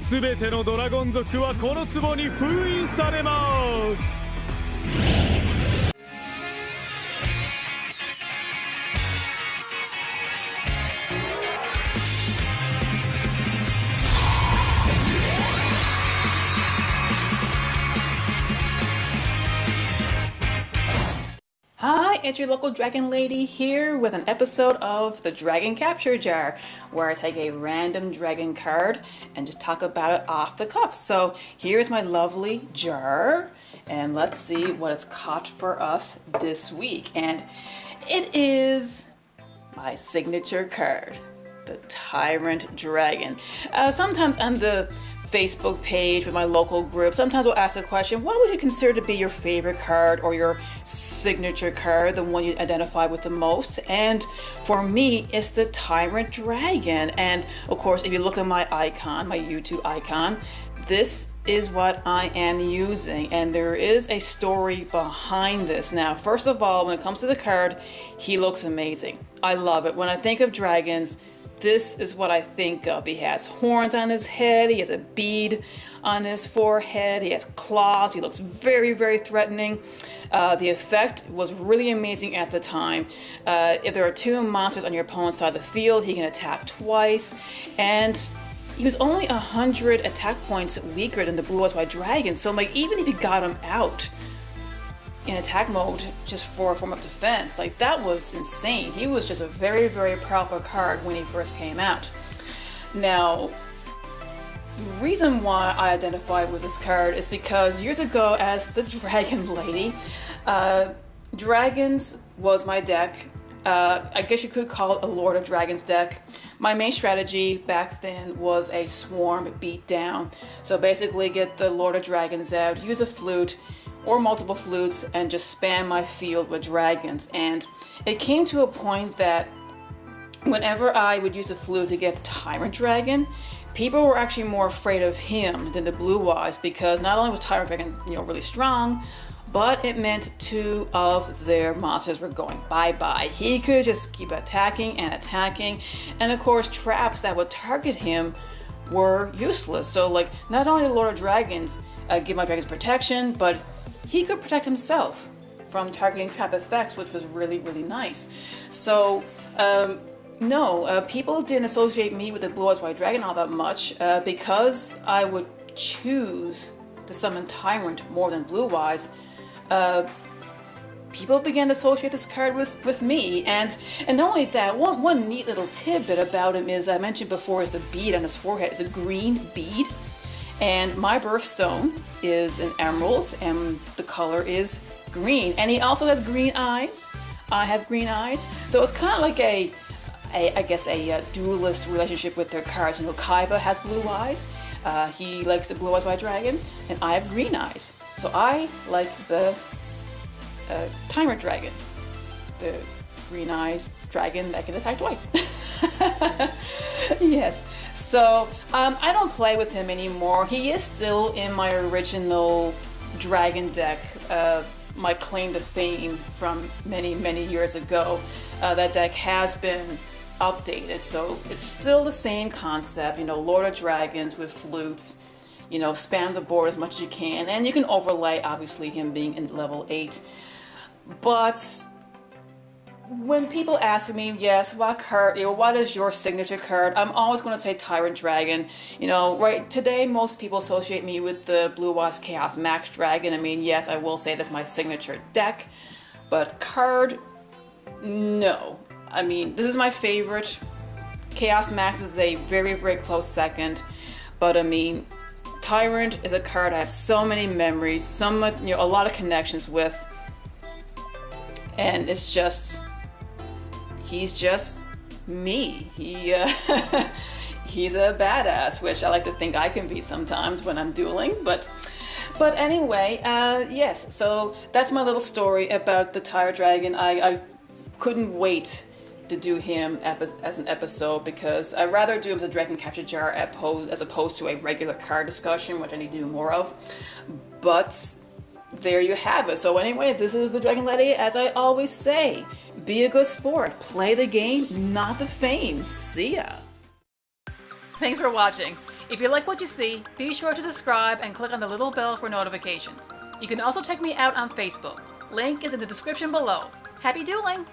すべてのドラゴン族はこの壺に封印されます。Hi, it's your local dragon lady here with an episode of the Dragon Capture Jar, where I take a random dragon card and just talk about it off the cuff. So here's my lovely jar, and let's see what it's caught for us this week. And it is my signature card, the Tyrant Dragon. Sometimes on the Facebook page with my local group, sometimes we'll ask the question, what would you consider to be your favorite card or your signature card, the one you identify with the most? And for me, it's the Tyrant Dragon. And of course, if you look at my icon, my YouTube icon, this is what I am using, and there is a story behind this. Now, first of all, when it comes to the card, he looks amazing. I love it. When I think of dragons, this is what I think of. He has horns on his head, he has a bead on his forehead, he has claws, he looks very, very threatening. The effect was really amazing at the time. If there are two monsters on your opponent's side of the field, he can attack twice, and he was only 100 attack points weaker than the Blue Eyes White Dragon, so like even if you got him out in attack mode just for a form of defense, like that was insane. He was just a very, very powerful card when he first came out. Now, the reason why I identify with this card is because years ago as the Dragon Lady, Dragons was my deck. I guess you could call it a Lord of Dragons deck. My main strategy back then was a swarm beat down. So basically get the Lord of Dragons out, use a flute or multiple flutes, and just spam my field with dragons. And it came to a point that whenever I would use the flute to get the Tyrant Dragon, people were actually more afraid of him than the Blue Eyes, because not only was Tyrant Dragon, really strong, but it meant two of their monsters were going bye-bye. He could just keep attacking and attacking, and of course traps that would target him were useless. So like, not only the Lord of Dragons give my dragons protection, but he could protect himself from targeting trap effects, which was really, really nice. So no, people didn't associate me with the Blue Eyes White Dragon all that much because I would choose to summon Tyrant more than Blue Eyes. People began to associate this card with me, and not only that, one neat little tidbit about him is, I mentioned before, is the bead on his forehead. It's a green bead, and my birthstone is an emerald, and the color is green, and he also has green eyes. I have green eyes, so it's kind of like a duelist relationship with their cards. Kaiba has blue eyes, he likes the Blue Eyes White Dragon, and I have green eyes. So I like the Tyrant Dragon, the green eyes dragon that can attack twice. Yes, so I don't play with him anymore. He is still in my original dragon deck, my claim to fame from many, many years ago. That deck has been updated, so it's still the same concept, Lord of Dragons with flutes. Spam the board as much as you can, and you can overlay, obviously, him being in level 8. But when people ask me, yes, what is your signature card? I'm always going to say Tyrant Dragon. Right today, most people associate me with the Blue Eyes Chaos Max Dragon. I mean, yes, I will say that's my signature deck, but card, no. I mean, this is my favorite. Chaos Max is a very, very close second, but I mean, Tyrant is a card I have so many memories, a lot of connections with, and it's just, he's just me. He's a badass, which I like to think I can be sometimes when I'm dueling, but anyway, yes, so that's my little story about the Tyrant Dragon. I couldn't wait to do him as an episode, because I'd rather do him as a Dragon Capture Jar as opposed to a regular card discussion, which I need to do more of. But there you have it. So anyway, this is the Dragon Lady. As I always say, be a good sport. Play the game, not the fame. See ya. Thanks for watching. If you like what you see, be sure to subscribe and click on the little bell for notifications. You can also check me out on Facebook. Link is in the description below. Happy dueling!